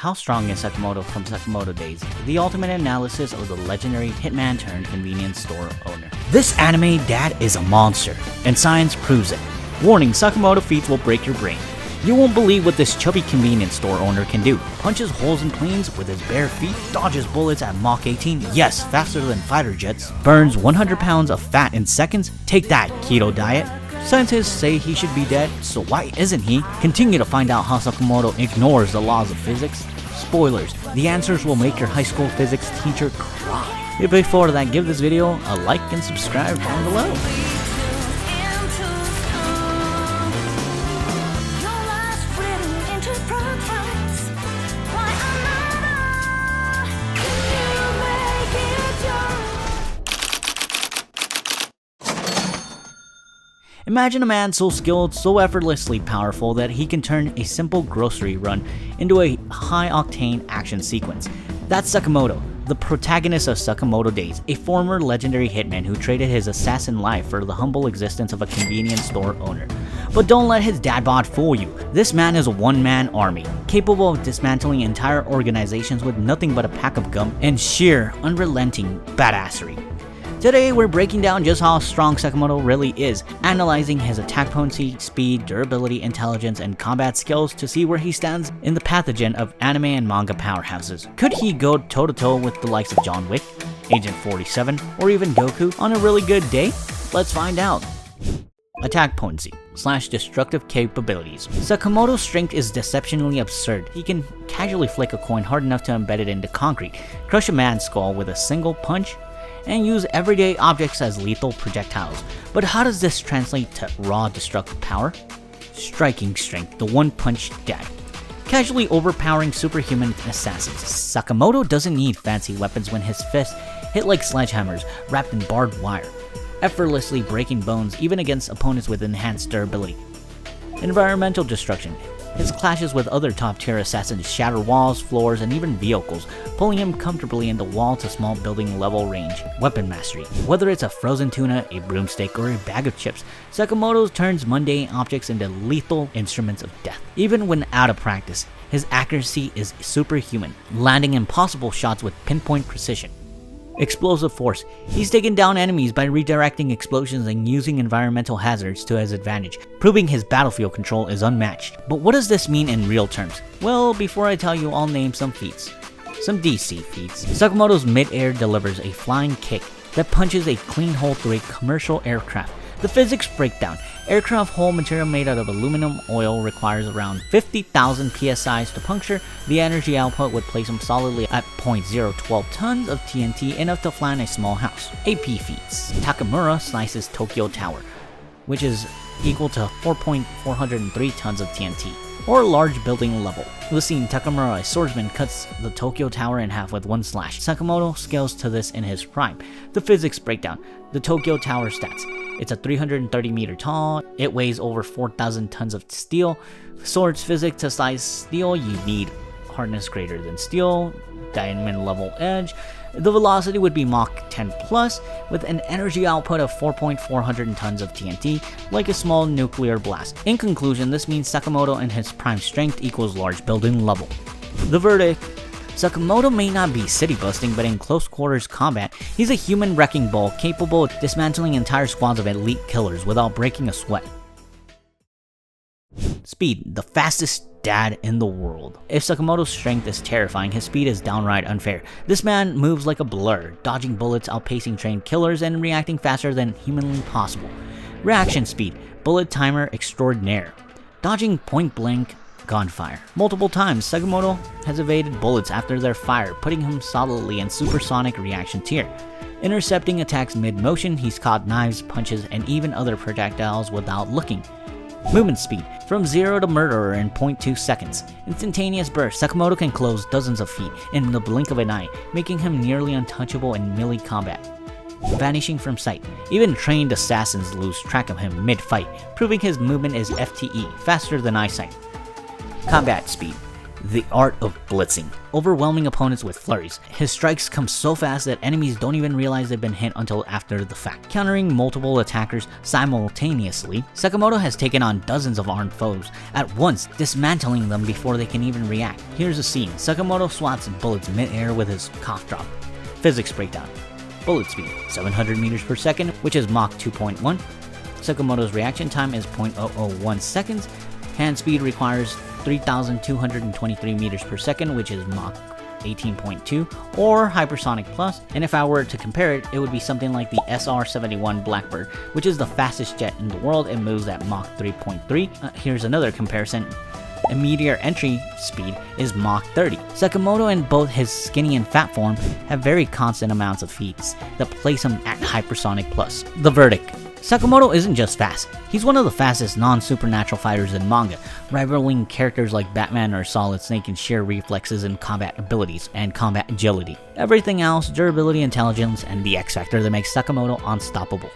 How strong is Sakamoto from Sakamoto Days? The ultimate analysis of the legendary hitman turned convenience store owner. This anime dad is a monster, and science proves it. Warning, Sakamoto feats will break your brain. You won't believe what this chubby convenience store owner can do. Punches holes in planes with his bare feet, dodges bullets at Mach 18, yes, faster than fighter jets, burns 100 pounds of fat in seconds, take that, keto diet. Scientists say he should be dead, so why isn't he? Continue to find out how Sakamoto ignores the laws of physics. Spoilers, the answers will make your high school physics teacher cry. Before that, give this video a like and subscribe down below. Imagine a man so skilled, so effortlessly powerful that he can turn a simple grocery run into a high-octane action sequence. That's Sakamoto, the protagonist of Sakamoto Days, a former legendary hitman who traded his assassin life for the humble existence of a convenience store owner. But don't let his dad bod fool you. This man is a one-man army, capable of dismantling entire organizations with nothing but a pack of gum and sheer, unrelenting badassery. Today, we're breaking down just how strong Sakamoto really is, analyzing his attack potency, speed, durability, intelligence, and combat skills to see where he stands in the pathogen of anime and manga powerhouses. Could he go toe-to-toe with the likes of John Wick, Agent 47, or even Goku on a really good day? Let's find out. Attack potency / destructive capabilities. Sakamoto's strength is deceptionally absurd. He can casually flick a coin hard enough to embed it into concrete, crush a man's skull with a single punch, and use everyday objects as lethal projectiles. But how does this translate to raw destructive power? Striking strength, the one-punch dad. Casually overpowering superhuman assassins. Sakamoto doesn't need fancy weapons when his fists hit like sledgehammers wrapped in barbed wire, effortlessly breaking bones even against opponents with enhanced durability. Environmental destruction. His clashes with other top-tier assassins shatter walls, floors, and even vehicles, pulling him comfortably into wall-to-small building-level range. Weapon mastery. Whether it's a frozen tuna, a broomstick, or a bag of chips, Sakamoto turns mundane objects into lethal instruments of death. Even when out of practice, his accuracy is superhuman, landing impossible shots with pinpoint precision. Explosive force. He's taken down enemies by redirecting explosions and using environmental hazards to his advantage, proving his battlefield control is unmatched. But what does this mean in real terms? Well, before I tell you, I'll name some feats. Some DC feats. Sakamoto's mid-air delivers a flying kick that punches a clean hole through a commercial aircraft. The physics breakdown. Aircraft hull material made out of aluminum oil requires around 50,000 psi to puncture. The energy output would place him solidly at 0.012 tons of TNT, enough to flatten a small house. AP feats. Takamura slices Tokyo Tower, which is equal to 4.403 tons of TNT, or a large building level. The scene, Takamura, a swordsman, cuts the Tokyo Tower in half with one slash. Sakamoto scales to this in his prime. The physics breakdown. The Tokyo Tower stats. It's a 330 meter tall, it weighs over 4,000 tons of steel. Swords physics: to slice steel, you need hardness greater than steel, diamond level edge. The velocity would be Mach 10 plus, with an energy output of 4.400 tons of TNT, like a small nuclear blast. In conclusion, this means Sakamoto and his prime strength equals large building level. The verdict: Sakamoto may not be city busting, but in close quarters combat, he's a human wrecking ball capable of dismantling entire squads of elite killers without breaking a sweat. Speed, the fastest dad in the world. If Sakamoto's strength is terrifying, his speed is downright unfair. This man moves like a blur, dodging bullets, outpacing trained killers, and reacting faster than humanly possible. Reaction speed, bullet timer extraordinaire, dodging point blank gunfire. Multiple times, Sakamoto has evaded bullets after their fire, putting him solidly in supersonic reaction tier. Intercepting attacks mid-motion, he's caught knives, punches, and even other projectiles without looking. Movement speed, from 0 to murderer in 0.2 seconds. Instantaneous burst, Sakamoto can close dozens of feet in the blink of an eye, making him nearly untouchable in melee combat. Vanishing from sight, even trained assassins lose track of him mid-fight, proving his movement is FTE, faster than eyesight. Combat speed. The art of blitzing, overwhelming opponents with flurries. His strikes come so fast that enemies don't even realize they've been hit until after the fact. Countering multiple attackers simultaneously, Sakamoto has taken on dozens of armed foes at once, dismantling them before they can even react. Here's a scene. Sakamoto swats bullets mid-air with his cough drop. Physics breakdown. Bullet speed, 700 meters per second, which is Mach 2.1. Sakamoto's reaction time is 0.001 seconds. Hand speed requires 3,223 meters per second, which is Mach 18.2, or Hypersonic Plus, and if I were to compare it, it would be something like the SR-71 Blackbird, which is the fastest jet in the world and moves at Mach 3.3. Here's another comparison. A meteor entry speed is Mach 30. Sakamoto in both his skinny and fat form have very constant amounts of feats that place him at Hypersonic Plus. The verdict. Sakamoto isn't just fast, he's one of the fastest non-supernatural fighters in manga, rivaling characters like Batman or Solid Snake in sheer reflexes and combat abilities, and combat agility. Everything else, durability, intelligence, and the X factor that makes Sakamoto unstoppable.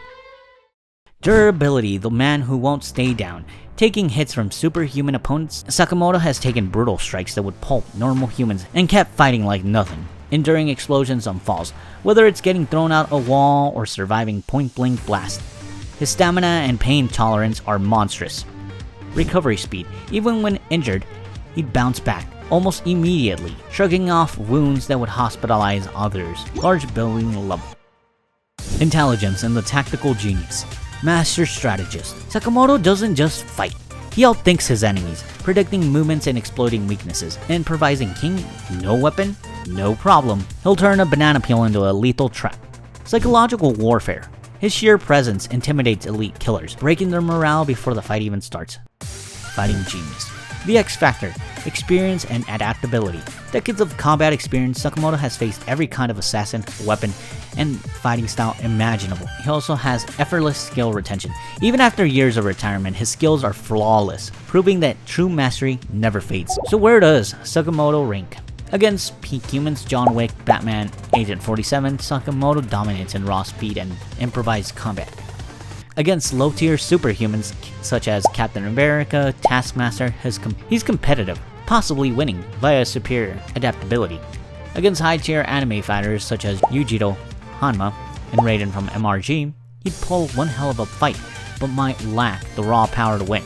Durability, the man who won't stay down. Taking hits from superhuman opponents, Sakamoto has taken brutal strikes that would pulp normal humans and kept fighting like nothing, enduring explosions on falls, whether it's getting thrown out a wall or surviving point-blank blast. His stamina and pain tolerance are monstrous. Recovery speed. Even when injured, he'd bounce back almost immediately, shrugging off wounds that would hospitalize others. Large building level. Intelligence and the tactical genius. Master strategist. Sakamoto doesn't just fight. He outthinks his enemies, predicting movements and exploiting weaknesses, and providing King no weapon, no problem. He'll turn a banana peel into a lethal trap. Psychological warfare. His sheer presence intimidates elite killers, breaking their morale before the fight even starts. Fighting genius. The X factor, experience and adaptability. Decades of combat experience, Sakamoto has faced every kind of assassin, weapon, and fighting style imaginable. He also has effortless skill retention. Even after years of retirement, his skills are flawless, proving that true mastery never fades. So where does Sakamoto rank? Against peak humans, John Wick, Batman, Agent 47, Sakamoto dominates in raw speed and improvised combat. Against low-tier superhumans such as Captain America, Taskmaster, he's competitive, possibly winning via superior adaptability. Against high-tier anime fighters such as Yujiro, Hanma, and Raiden from MRG, he'd pull one hell of a fight, but might lack the raw power to win.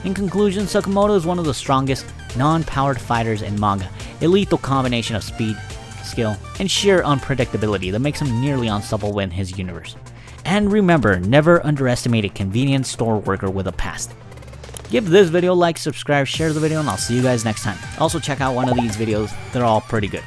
In conclusion, Sakamoto is one of the strongest non-powered fighters in manga, a lethal combination of speed, skill, and sheer unpredictability that makes him nearly unstoppable in his universe. And remember, never underestimate a convenience store worker with a past. Give this video a like, subscribe, share the video, and I'll see you guys next time. Also check out one of these videos, they're all pretty good.